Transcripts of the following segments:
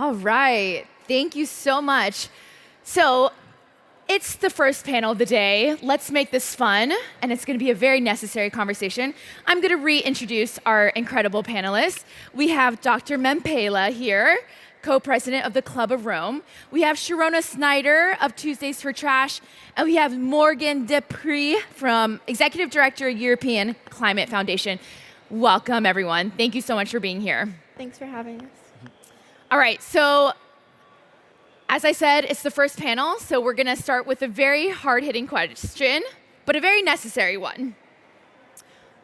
All right. Thank you so much. So it's the first panel of the day. Let's make this fun, and it's going to be a very necessary conversation. I'm going to reintroduce our incredible panelists. We have Dr. Mamphela here, co-president of the Club of Rome. We have Shnayder of Tuesdays for Trash, and we have Morgan Desprez from Executive Director, European Climate Foundation. Welcome, everyone. Thank you so much for being here. Thanks for having us. All right, so as I said, it's the first panel, so we're going to start with a very hard-hitting question, but a very necessary one.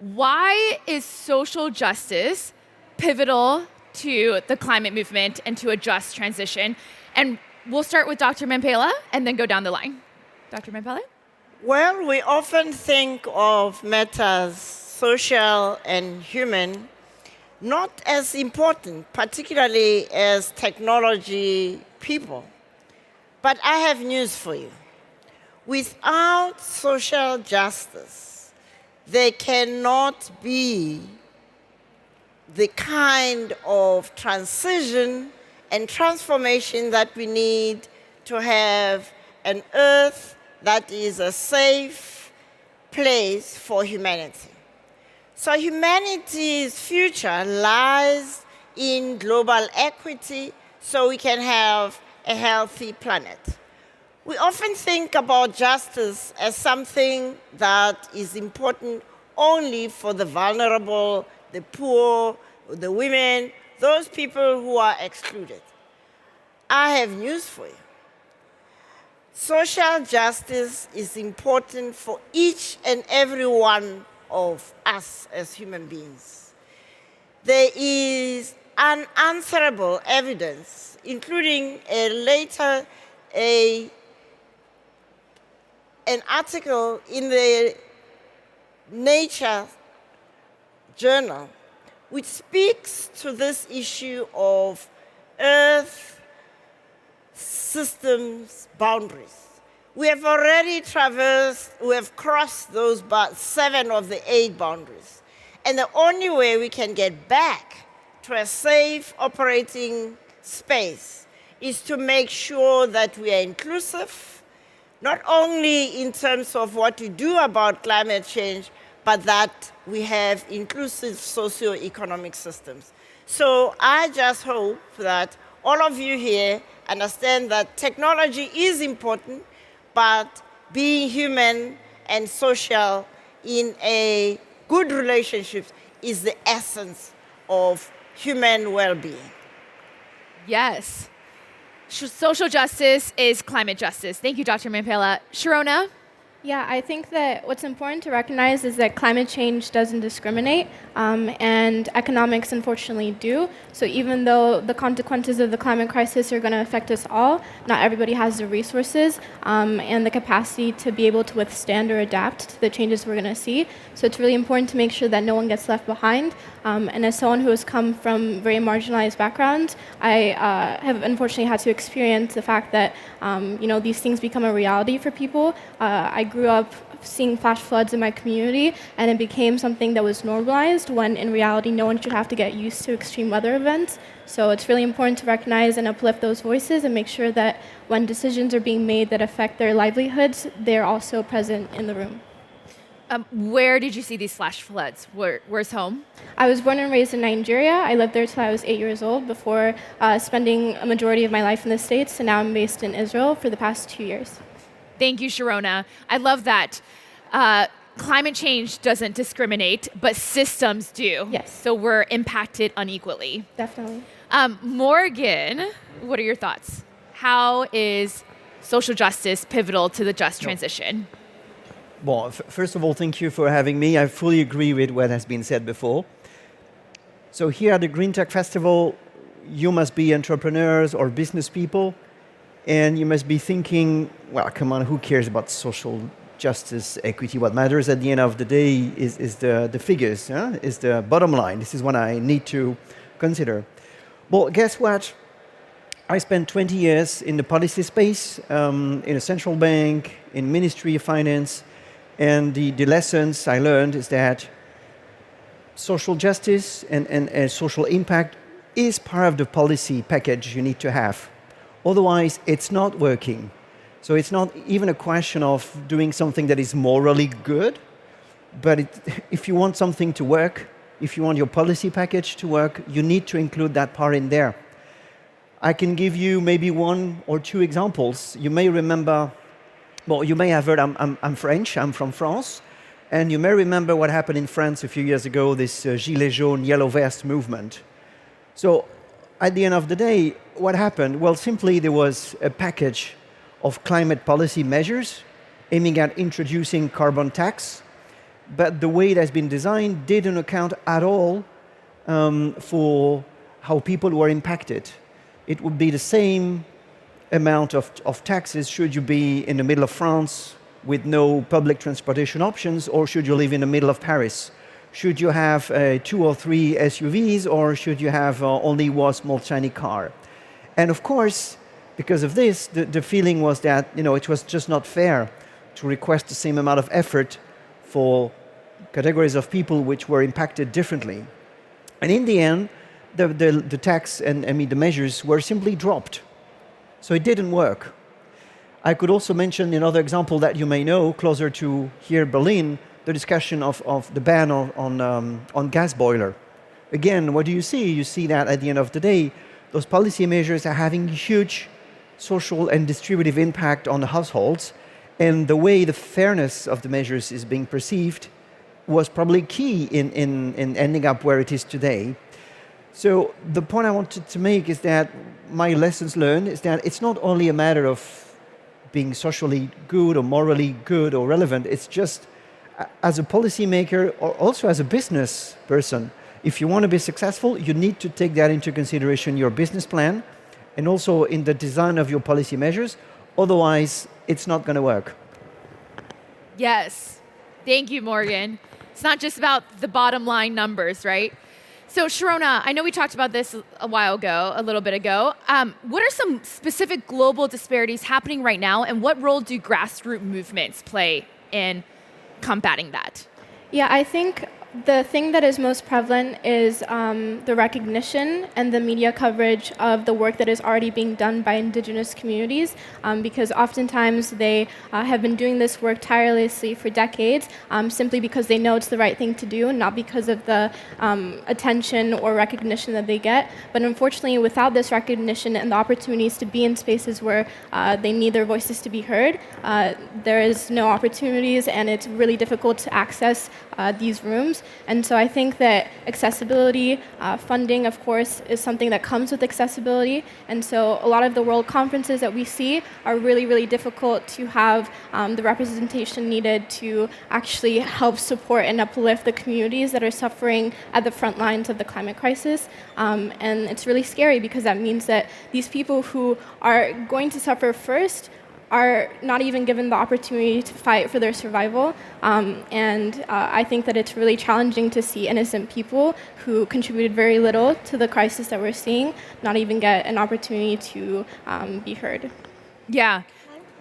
Why is social justice pivotal to the climate movement and to a just transition? And we'll start with Dr. Mamphela and then go down the line. Dr. Mamphela? Well, we often think of matters social and human not as important, particularly as technology people. But I have news for you. Without social justice, there cannot be the kind of transition and transformation that we need to have an Earth that is a safe place for humanity. So humanity's future lies in global equity so we can have a healthy planet. We often think about justice as something that is important only for the vulnerable, the poor, the women, those people who are excluded. I have news for you. Social justice is important for each and every one of us as human beings. There is unanswerable evidence, including an article in the Nature journal, which speaks to this issue of Earth systems boundaries. We have already crossed those 7 of the 8 boundaries. And the only way we can get back to a safe operating space is to make sure that we are inclusive, not only in terms of what we do about climate change, but that we have inclusive socio-economic systems. So I just hope that all of you here understand that technology is important, but being human and social in a good relationship is the essence of human well-being. Yes. Social justice is climate justice. Thank you, Dr. Mamphela. Sharona? Yeah, I think that what's important to recognize is that climate change doesn't discriminate, and economics unfortunately do. So even though the consequences of the climate crisis are going to affect us all, not everybody has the resources and the capacity to be able to withstand or adapt to the changes we're going to see. So it's really important to make sure that no one gets left behind. And as someone who has come from very marginalized backgrounds, I have unfortunately had to experience the fact that these things become a reality for people. I grew up seeing flash floods in my community, and it became something that was normalized when in reality no one should have to get used to extreme weather events. So it's really important to recognize and uplift those voices and make sure that when decisions are being made that affect their livelihoods, they're also present in the room. Where did you see these flash floods? Where's home? I was born and raised in Nigeria. I lived there till I was 8 years old before spending a majority of my life in the States, and now I'm based in Israel for the past 2 years. Thank you, Sharona. I love that. Climate change doesn't discriminate, but systems do. Yes. So we're impacted unequally. Definitely. Morgan, what are your thoughts? How is social justice pivotal to the just transition? Well, first of all, thank you for having me. I fully agree with what has been said before. So here at the GreenTech Festival, you must be entrepreneurs or business people, and you must be thinking, well, come on, who cares about social justice, equity? What matters at the end of the day is the figures, is the bottom line. This is what I need to consider. Well, guess what? I spent 20 years in the policy space, in a central bank, in Ministry of Finance, and the lessons I learned is that social justice and social impact is part of the policy package you need to have. Otherwise, it's not working. So it's not even a question of doing something that is morally good, but if you want something to work, if you want your policy package to work, you need to include that part in there. I can give you maybe one or two examples. You may remember, well, you may have heard I'm French, I'm from France, and you may remember what happened in France a few years ago, this Gilets jaunes, yellow vest movement. So at the end of the day, what happened? Well, simply there was a package of climate policy measures aiming at introducing carbon tax, but the way it has been designed didn't account at all for how people were impacted. It would be the same amount of taxes should you be in the middle of France with no public transportation options, or should you live in the middle of Paris? Should you have 2 or 3 SUVs, or should you have only one small tiny car? And of course, because of this, the feeling was that it was just not fair to request the same amount of effort for categories of people which were impacted differently. And in the end, the tax and the measures were simply dropped. So it didn't work. I could also mention another example that you may know, closer to here, Berlin, the discussion of the ban on gas boiler. Again, what do you see? You see that at the end of the day, those policy measures are having huge social and distributive impact on the households, and the way the fairness of the measures is being perceived was probably key in ending up where it is today. So the point I wanted to make is that my lessons learned is that it's not only a matter of being socially good or morally good or relevant, it's just as a policymaker or also as a business person, if you want to be successful, you need to take that into consideration in your business plan and also in the design of your policy measures. Otherwise, it's not going to work. Yes. Thank you, Morgan. It's not just about the bottom line numbers, right? So Sharona, I know we talked about this a little bit ago. What are some specific global disparities happening right now, and what role do grassroots movements play in combating that? Yeah, I think the thing that is most prevalent is the recognition and the media coverage of the work that is already being done by Indigenous communities, because oftentimes they have been doing this work tirelessly for decades, simply because they know it's the right thing to do, not because of the attention or recognition that they get. But unfortunately, without this recognition and the opportunities to be in spaces where they need their voices to be heard, there is no opportunities, and it's really difficult to access these rooms. And so I think that accessibility, funding, of course, is something that comes with accessibility. And so a lot of the world conferences that we see are really, really difficult to have the representation needed to actually help support and uplift the communities that are suffering at the front lines of the climate crisis. And it's really scary because that means that these people who are going to suffer first are not even given the opportunity to fight for their survival. And I think that it's really challenging to see innocent people who contributed very little to the crisis that we're seeing not even get an opportunity to be heard. Yeah.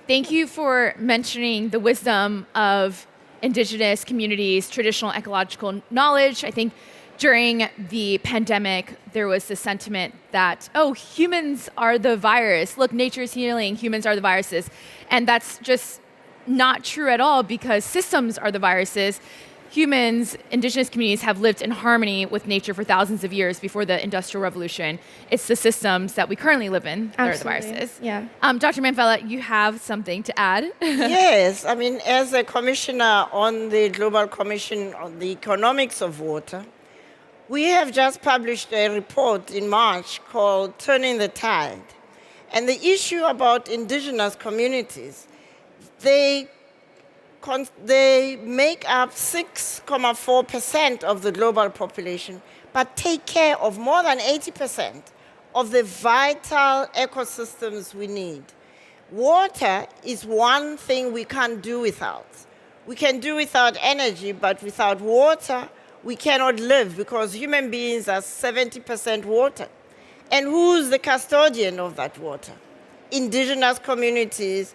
Thank you for mentioning the wisdom of Indigenous communities, traditional ecological knowledge. I think during the pandemic, there was the sentiment that, oh, humans are the virus. Look, nature's healing, humans are the viruses. And that's just not true at all, because systems are the viruses. Humans, Indigenous communities, have lived in harmony with nature for thousands of years before the Industrial Revolution. It's the systems that we currently live in that are the viruses. Yeah. Dr. Mamphela, you have something to add? Yes, I mean, as a commissioner on the Global Commission on the Economics of Water, we have just published a report in March called Turning the Tide. And the issue about indigenous communities, they make up 6.4% of the global population, but take care of more than 80% of the vital ecosystems we need. Water is one thing we can't do without. We can do without energy, but without water, we cannot live, because human beings are 70% water. And who's the custodian of that water? Indigenous communities,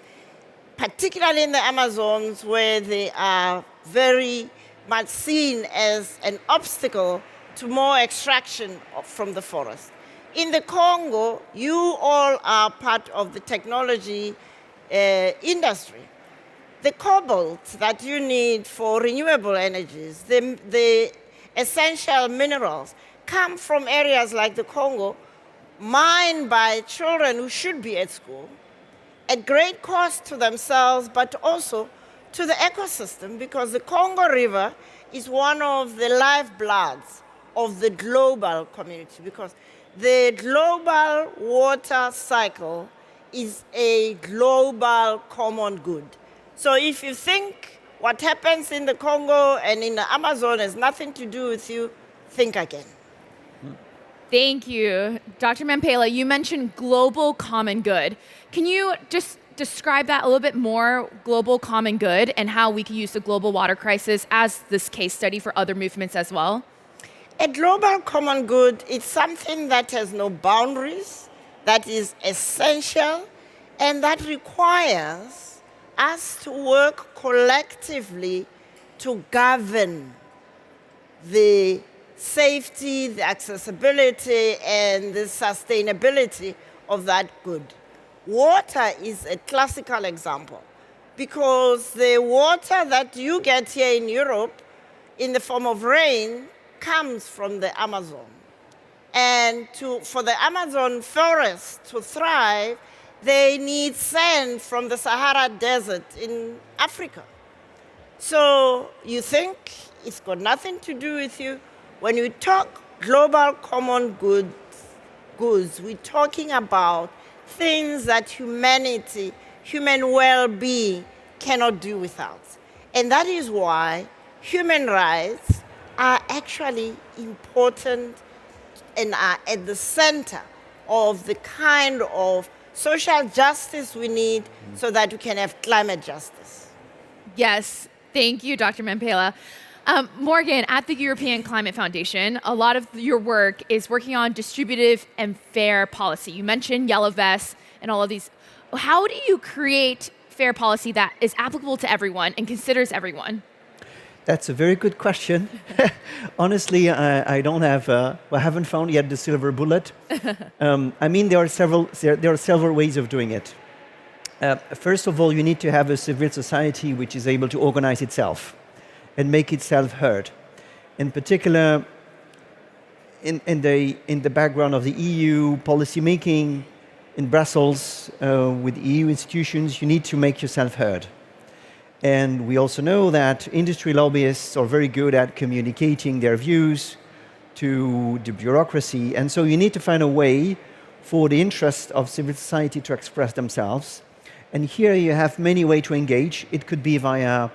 particularly in the Amazons, where they are very much seen as an obstacle to more extraction from the forest. in the Congo, you all are part of the technology industry. The cobalt that you need for renewable energies, the essential minerals, come from areas like the Congo, mined by children who should be at school, at great cost to themselves, but also to the ecosystem, because the Congo River is one of the lifebloods of the global community, because the global water cycle is a global common good. So if you think what happens in the Congo and in the Amazon has nothing to do with you, think again. Thank you. Dr. Mamphela, you mentioned global common good. Can you just describe that a little bit more, global common good, and how we can use the global water crisis as this case study for other movements as well? A global common good is something that has no boundaries, that is essential, and that requires us to work collectively to govern the safety, the accessibility, and the sustainability of that good. Water is a classical example, because the water that you get here in Europe in the form of rain comes from the Amazon. And for the Amazon forest to thrive, they need sand from the Sahara Desert in Africa. So you think it's got nothing to do with you. When we talk global common goods, we're talking about things that humanity, human well-being cannot do without. And that is why human rights are actually important and are at the center of the kind of social justice we need so that we can have climate justice. Yes, thank you, Dr. Mamphela. Morgan, at the European Climate Foundation, a lot of your work is working on distributive and fair policy. You mentioned yellow vests and all of these. How do you create fair policy that is applicable to everyone and considers everyone? That's a very good question. Honestly, I don't have, I haven't found yet the silver bullet. I mean, there are several ways of doing it. First of all, you need to have a civil society which is able to organize itself and make itself heard. In particular, in the background of the EU policymaking in Brussels with EU institutions, you need to make yourself heard. And we also know that industry lobbyists are very good at communicating their views to the bureaucracy. And so you need to find a way for the interest of civil society to express themselves. And here you have many ways to engage. It could be via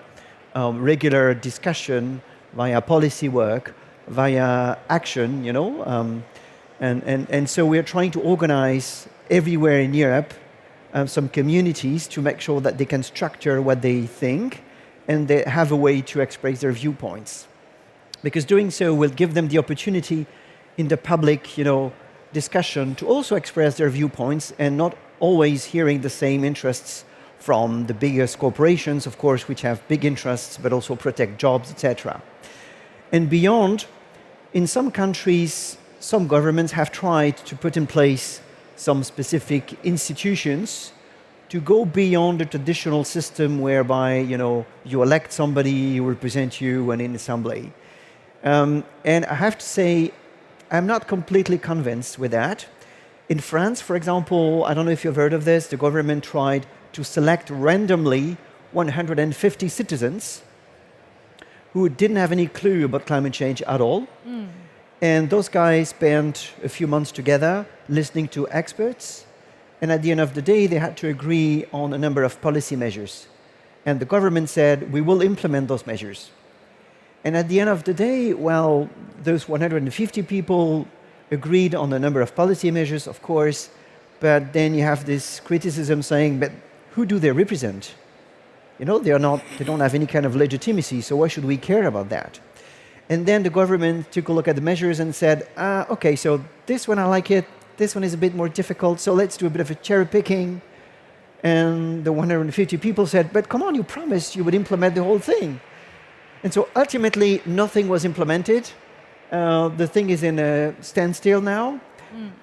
regular discussion, via policy work, via action, you know. And so we're trying to organize everywhere in Europe some communities to make sure that they can structure what they think and they have a way to express their viewpoints. Because doing so will give them the opportunity in the public, you know, discussion to also express their viewpoints and not always hearing the same interests from the biggest corporations, of course, which have big interests, but also protect jobs, etc. And beyond, in some countries, some governments have tried to put in place some specific institutions to go beyond the traditional system whereby, you know, you elect somebody who represents you in an assembly. And I have to say, I'm not completely convinced with that. In France, for example, I don't know if you've heard of this, the government tried to select randomly 150 citizens who didn't have any clue about climate change at all. And those guys spent a few months together listening to experts. And at the end of the day, they had to agree on a number of policy measures. And the government said, we will implement those measures. And at the end of the day, well, those 150 people agreed on a number of policy measures, of course, but then you have this criticism saying, but who do they represent? You know, they don't have any kind of legitimacy, so why should we care about that? And then the government took a look at the measures and said, okay, so this one I like it, this one is a bit more difficult, so let's do a bit of a cherry picking. And the 150 people said, but come on, you promised you would implement the whole thing. And so ultimately, nothing was implemented. The thing is in a standstill now.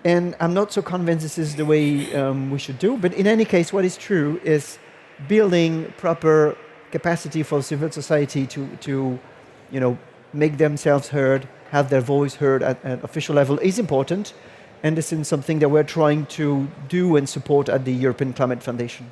And I'm not so convinced this is the way we should do. But in any case, what is true is building proper capacity for civil society to make themselves heard, have their voice heard at an official level is important. And this is something that we're trying to do and support at the European Climate Foundation.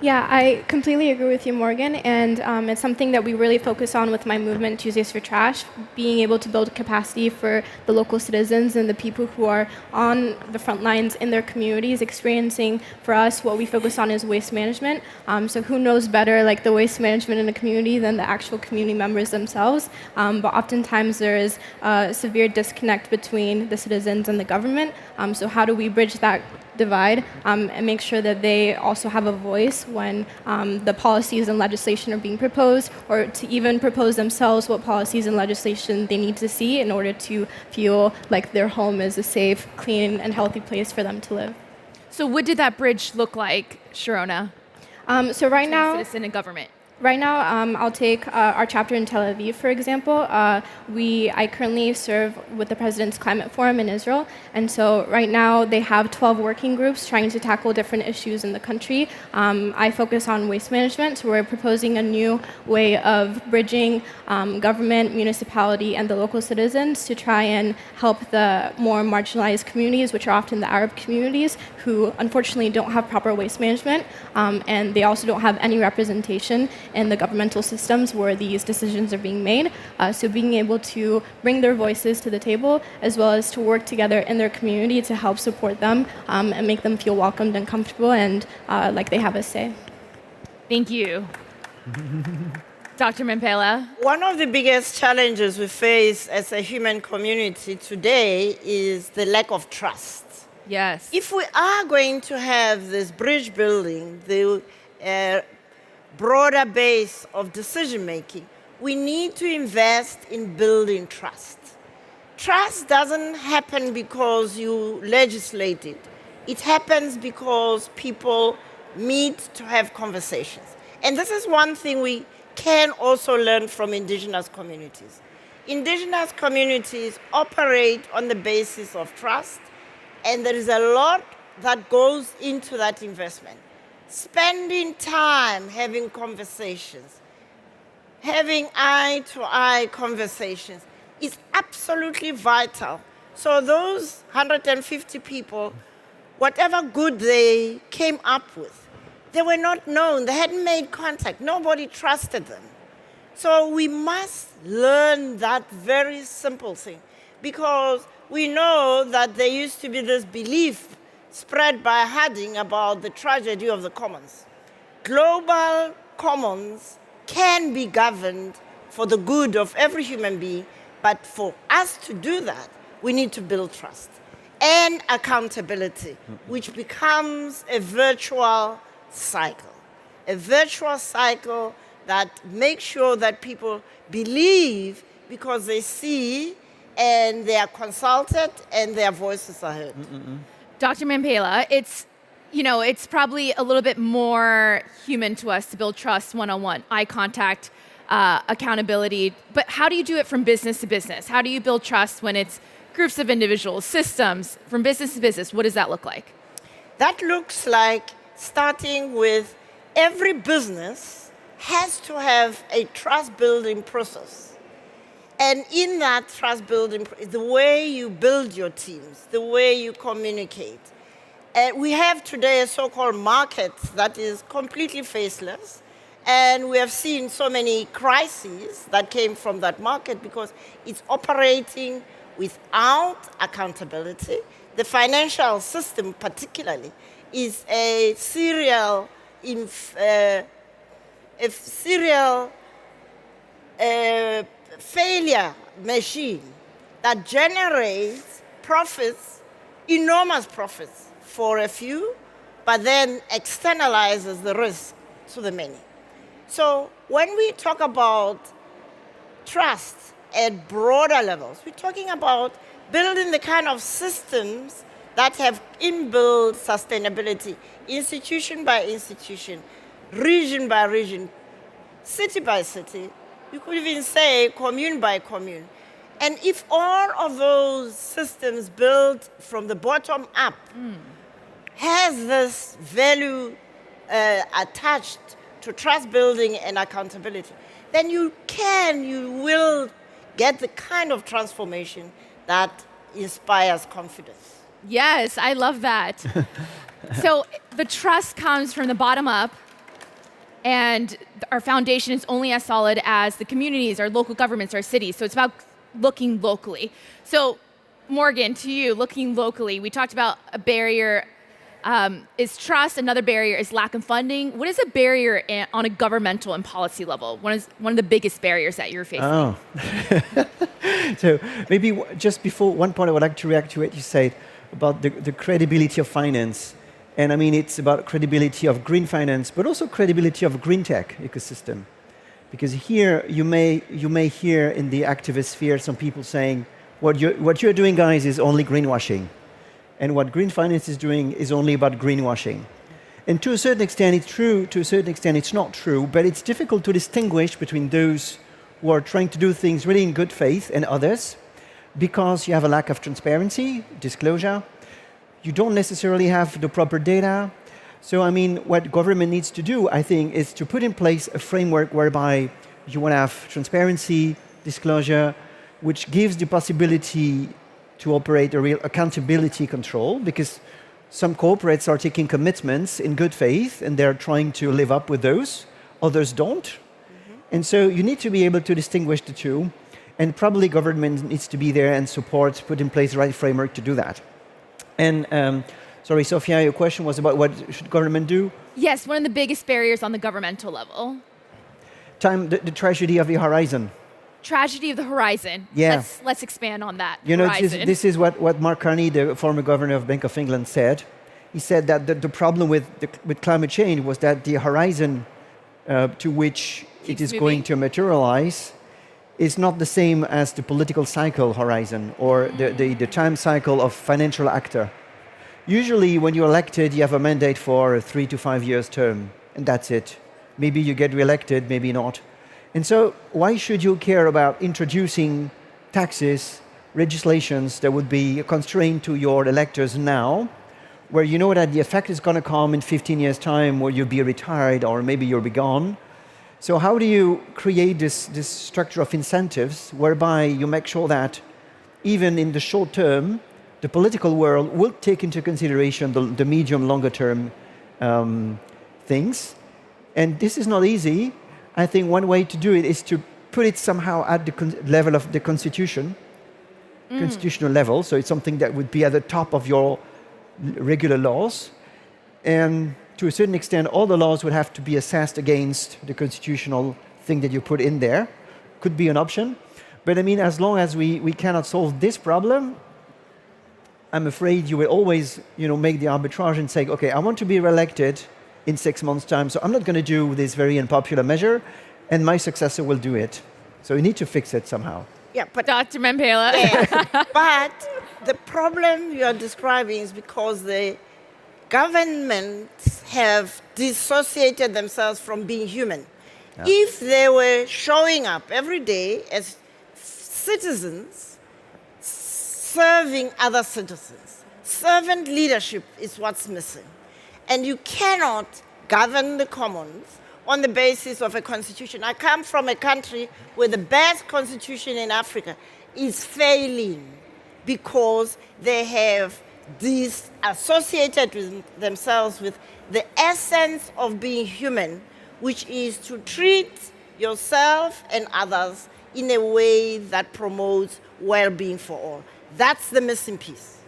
Yeah, I completely agree with you, Morgan, and it's something that we really focus on with my movement, Tuesdays for Trash, being able to build capacity for the local citizens and the people who are on the front lines in their communities experiencing. For us, what we focus on is waste management. So who knows better, like the waste management in a community than the actual community members themselves? But oftentimes there is a severe disconnect between the citizens and the government. So how do we bridge that divide and make sure that they also have a voice when the policies and legislation are being proposed, or to even propose themselves what policies and legislation they need to see in order to feel like their home is a safe, clean, and healthy place for them to live. So what did that bridge look like, Sharona? So right now, citizen and government. Right now, I'll take our chapter in Tel Aviv, for example. I currently serve with the President's Climate Forum in Israel, and so right now they have 12 working groups trying to tackle different issues in the country. I focus on waste management, so we're proposing a new way of bridging government, municipality, and the local citizens to try and help the more marginalized communities, which are often the Arab communities, who unfortunately don't have proper waste management, and they also don't have any representation in the governmental systems where these decisions are being made. So being able to bring their voices to the table, as well as to work together in their community to help support them and make them feel welcomed and comfortable and like they have a say. Thank you. Dr. Mamphela? One of the biggest challenges we face as a human community today is the lack of trust. Yes. If we are going to have this bridge building, the broader base of decision making, we need to invest in building trust. Trust doesn't happen because you legislate it. It happens because people meet to have conversations. And this is one thing we can also learn from indigenous communities. Indigenous communities operate on the basis of trust, and there is a lot that goes into that investment. Spending time having conversations, having eye-to-eye conversations is absolutely vital. So those 150 people, whatever good they came up with, they were not known, they hadn't made contact, nobody trusted them. So we must learn that very simple thing, because we know that there used to be this belief spread by Harding about the tragedy of the commons. Global commons can be governed for the good of every human being, but for us to do that, we need to build trust and accountability, which becomes a virtual cycle that makes sure that people believe because they see and they are consulted and their voices are heard. Dr. Mamphela, it's probably a little bit more human to us to build trust one-on-one, eye contact, accountability. But how do you do it from business to business? How do you build trust when it's groups of individuals, systems, from business to business? What does that look like? That looks like starting with every business has to have a trust-building process. And in that trust building, the way you build your teams, the way you communicate. We have today a so-called market that is completely faceless. And we have seen so many crises that came from that market because it's operating without accountability. The financial system particularly is a serial failure machine that generates profits, enormous profits for a few, but then externalizes the risk to the many. So when we talk about trust at broader levels, we're talking about building the kind of systems that have inbuilt sustainability, institution by institution, region by region, city by city. You could even say commune by commune. And if all of those systems built from the bottom up has this value attached to trust building and accountability, then you will get the kind of transformation that inspires confidence. Yes, I love that. So the trust comes from the bottom up, and our foundation is only as solid as the communities, our local governments, our cities. So it's about looking locally. So Morgan, to you, looking locally, we talked about a barrier is trust. Another barrier is lack of funding. What is a barrier on a governmental and policy level? One of the biggest barriers that you're facing? Oh. So maybe just before one point, I would like to react to what you said about the credibility of finance. And I mean, it's about credibility of green finance, but also credibility of green tech ecosystem. Because here you may hear in the activist sphere some people saying, what you're doing, guys, is only greenwashing. And what green finance is doing is only about greenwashing. And to a certain extent it's true, to a certain extent it's not true, but it's difficult to distinguish between those who are trying to do things really in good faith and others, because you have a lack of transparency, disclosure. You don't necessarily have the proper data. So I mean, what government needs to do, I think, is to put in place a framework whereby you want to have transparency, disclosure, which gives the possibility to operate a real accountability control, because some corporates are taking commitments in good faith and they're trying to live up with those, others don't. And so you need to be able to distinguish the two, and probably government needs to be there and support, put in place the right framework to do that. And sorry, Sophia, your question was about what should government do? Yes, one of the biggest barriers on the governmental level. The tragedy of the horizon. Tragedy of the horizon. Yeah. Let's expand on that. You know, horizon. this is what Mark Carney, the former governor of Bank of England, said. He said that the problem with climate change was that the horizon to which it is going to materialize is not the same as the political cycle horizon or the time cycle of financial actor. Usually when you're elected, you have a mandate for a 3 to 5 years term, and that's it. Maybe you get re-elected, maybe not. And so why should you care about introducing taxes, legislations that would be a constraint to your electors now, where you know that the effect is going to come in 15 years' time, where you'll be retired or maybe you'll be gone? So how do you create this structure of incentives whereby you make sure that even in the short term, the political world will take into consideration the medium, longer term things? And this is not easy. I think one way to do it is to put it somehow at the level of the constitutional level. So it's something that would be at the top of your regular laws. And to a certain extent, all the laws would have to be assessed against the constitutional thing that you put in there. Could be an option. But I mean, as long as we cannot solve this problem, I'm afraid you will always, make the arbitrage and say, okay, I want to be re-elected in 6 months' time, so I'm not going to do this very unpopular measure, and my successor will do it. So you need to fix it somehow. Yeah, but Dr. Mamphela. yes, but the problem you are describing is because the governments have dissociated themselves from being human. Yeah. If they were showing up every day as citizens, serving other citizens, servant leadership is what's missing. And you cannot govern the commons on the basis of a constitution. I come from a country where the best constitution in Africa is failing because they have disassociated with themselves with the essence of being human, which is to treat yourself and others in a way that promotes well-being for all. That's the missing piece.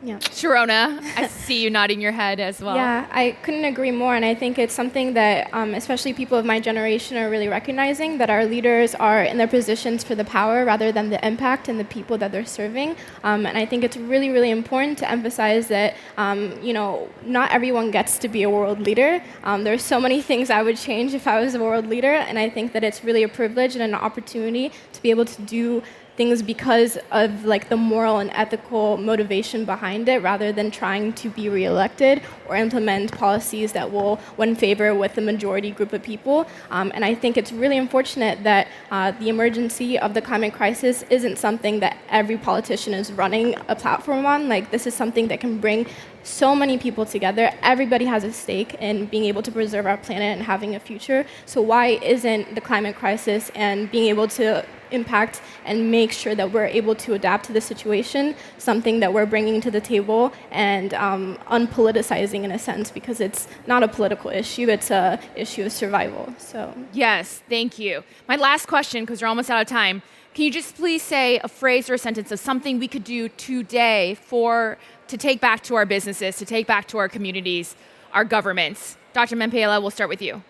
Yeah. Sharona, I see you nodding your head as well. Yeah, I couldn't agree more, and I think it's something that especially people of my generation are really recognizing, that our leaders are in their positions for the power rather than the impact and the people that they're serving. And I think it's really, really important to emphasize that, not everyone gets to be a world leader. There's so many things I would change if I was a world leader, and I think that it's really a privilege and an opportunity to be able to do things because of like the moral and ethical motivation behind it, rather than trying to be reelected or implement policies that will win favor with the majority group of people. And I think it's really unfortunate that the emergency of the climate crisis isn't something that every politician is running a platform on. Like, this is something that can bring so many people together. Everybody has a stake in being able to preserve our planet and having a future. So why isn't the climate crisis and being able to impact and make sure that we're able to adapt to the situation something that we're bringing to the table and unpoliticizing in a sense, because it's not a political issue, it's a issue of survival. So Yes, thank you. My last question, because we're almost out of time. Can you just please say a phrase or a sentence of something we could do today to take back to our businesses, to take back to our communities, our governments? Dr. Mamphela, we'll start with you.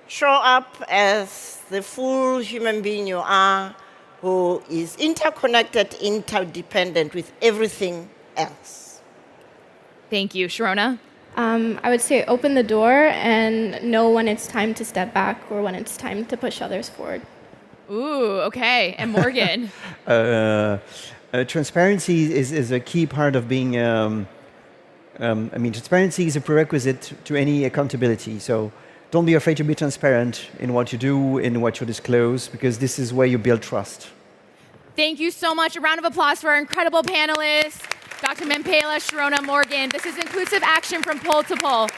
Show up as the full human being you are, who is interconnected, interdependent with everything else. Thank you. Sharona? I would say open the door and know when it's time to step back or when it's time to push others forward. Ooh, okay. And Morgan? Transparency is a key part of being. Transparency is a prerequisite to any accountability. So don't be afraid to be transparent in what you do, in what you disclose, because this is where you build trust. Thank you so much. A round of applause for our incredible panelists, Dr. Mamphela, Sharona, Morgan. This is Inclusive Action from Pole to Pole.